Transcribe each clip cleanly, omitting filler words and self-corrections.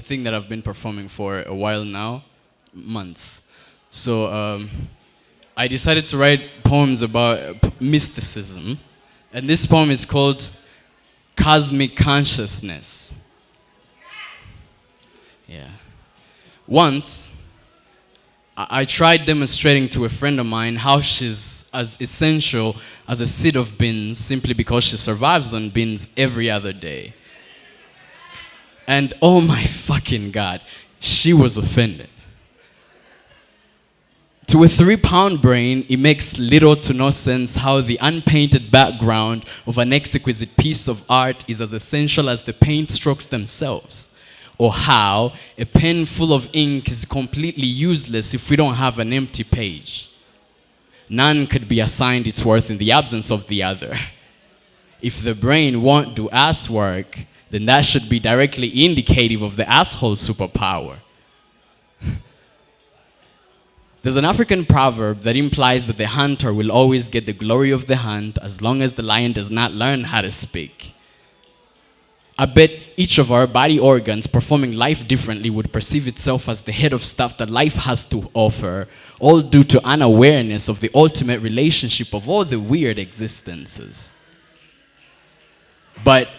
a thing that I've been performing for a while now, months. So I decided to write poems about mysticism, and this poem is called Cosmic Consciousness. Yeah. Once, I tried demonstrating to a friend of mine how she's as essential as a seed of beans simply because she survives on beans every other day. And oh my fucking God, she was offended. To a 3-pound brain, it makes little to no sense how the unpainted background of an exquisite piece of art is as essential as the paint strokes themselves, or how a pen full of ink is completely useless if we don't have an empty page. None could be assigned its worth in the absence of the other. If the brain won't do ass work, then that should be directly indicative of the asshole superpower. There's an African proverb that implies that the hunter will always get the glory of the hunt as long as the lion does not learn how to speak. I bet each of our body organs performing life differently would perceive itself as the head of stuff that life has to offer, all due to unawareness of the ultimate relationship of all the weird existences. But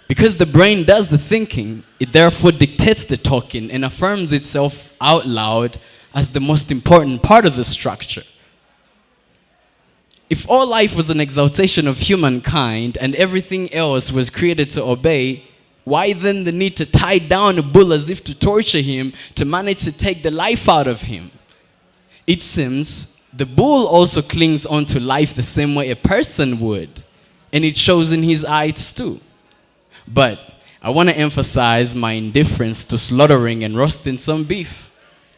because the brain does the thinking, it therefore dictates the talking and affirms itself out loud as the most important part of the structure. If all life was an exaltation of humankind and everything else was created to obey, why then the need to tie down a bull as if to torture him to manage to take the life out of him? It seems the bull also clings onto life the same way a person would, and it shows in his eyes too. But I want to emphasize my indifference to slaughtering and roasting some beef.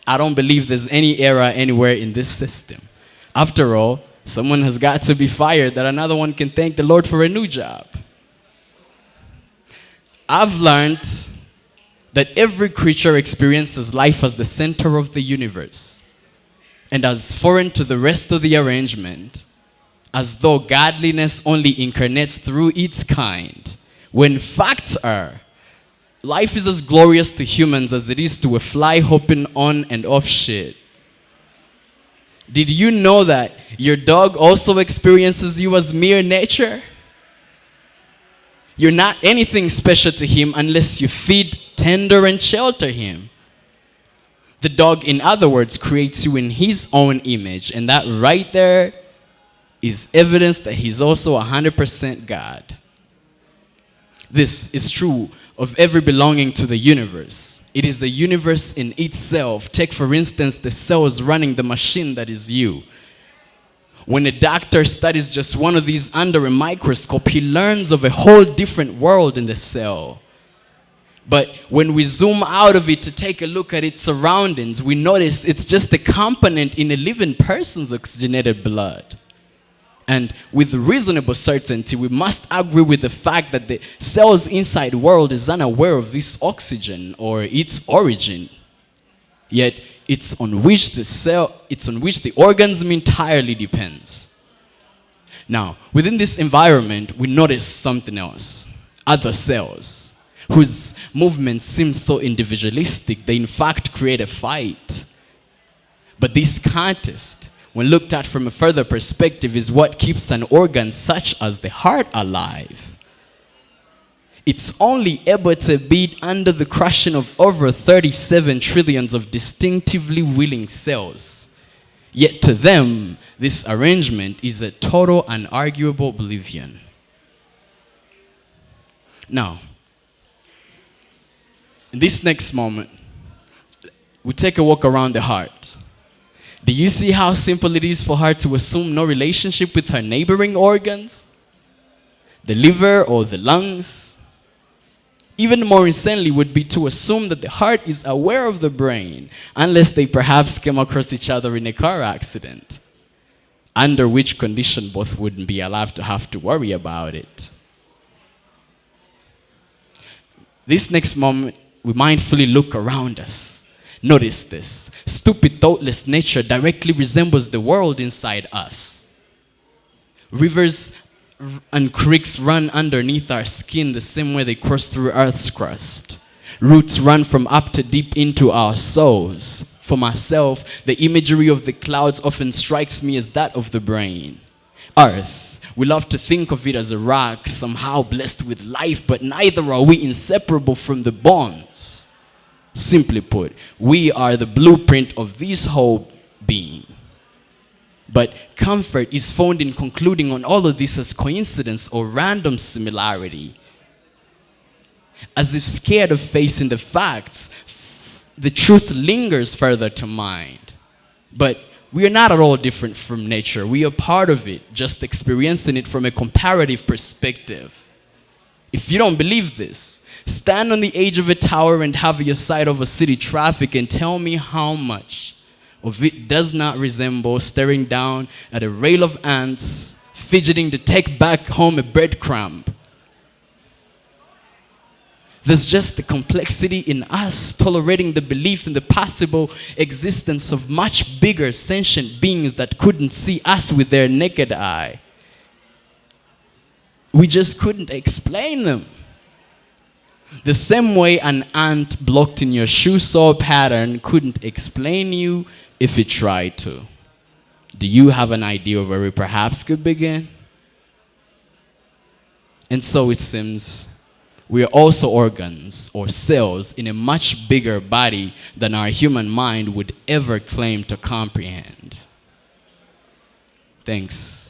I don't believe there's any error anywhere in this system. After all, someone has got to be fired that another one can thank the Lord for a new job. I've learned that every creature experiences life as the center of the universe and as foreign to the rest of the arrangement, as though godliness only incarnates through its kind, when facts are life is as glorious to humans as it is to a fly hopping on and off shit. Did you know that your dog also experiences you as mere nature? You're not anything special to him unless you feed, tender, and shelter him. The dog, in other words, creates you in his own image, and that right there is evidence that he's also 100% God. This is true of every belonging to the universe. It is a universe in itself. Take, for instance, the cells running the machine that is you. When a doctor studies just one of these under a microscope, he learns of a whole different world in the cell. But when we zoom out of it to take a look at its surroundings, we notice it's just a component in a living person's oxygenated blood. And with reasonable certainty, we must agree with the fact that the cell's inside world is unaware of this oxygen or its origin. Yet, it's on which the organism entirely depends. Now, within this environment, we notice something else. Other cells, whose movements seem so individualistic, they in fact create a fight. But this contest, when looked at from a further perspective, is what keeps an organ such as the heart alive. It's only able to beat under the crushing of over 37 trillions of distinctively willing cells. Yet to them, this arrangement is a total unarguable oblivion. Now, in this next moment, we take a walk around the heart. Do you see how simple it is for her to assume no relationship with her neighboring organs? The liver or the lungs? Even more insanely would be to assume that the heart is aware of the brain, unless they perhaps came across each other in a car accident, under which condition both wouldn't be allowed to have to worry about it. This next moment, we mindfully look around us. Notice this. Stupid, thoughtless nature directly resembles the world inside us. Rivers and creeks run underneath our skin the same way they cross through Earth's crust. Roots run from up to deep into our souls. For myself, the imagery of the clouds often strikes me as that of the brain. Earth, we love to think of it as a rock, somehow blessed with life, but neither are we inseparable from the bonds. Simply put, we are the blueprint of this whole being. But comfort is found in concluding on all of this as coincidence or random similarity. As if scared of facing the facts, the truth lingers further to mind. But we are not at all different from nature. We are part of it, just experiencing it from a comparative perspective. If you don't believe this, stand on the edge of a tower and have your sight over city traffic and tell me how much of it does not resemble staring down at a rail of ants, fidgeting to take back home a breadcrumb. There's just the complexity in us tolerating the belief in the possible existence of much bigger sentient beings that couldn't see us with their naked eye. We just couldn't explain them. The same way an ant blocked in your shoe sole pattern couldn't explain you if it tried to. Do you have an idea of where we perhaps could begin? And so it seems we are also organs or cells in a much bigger body than our human mind would ever claim to comprehend. Thanks.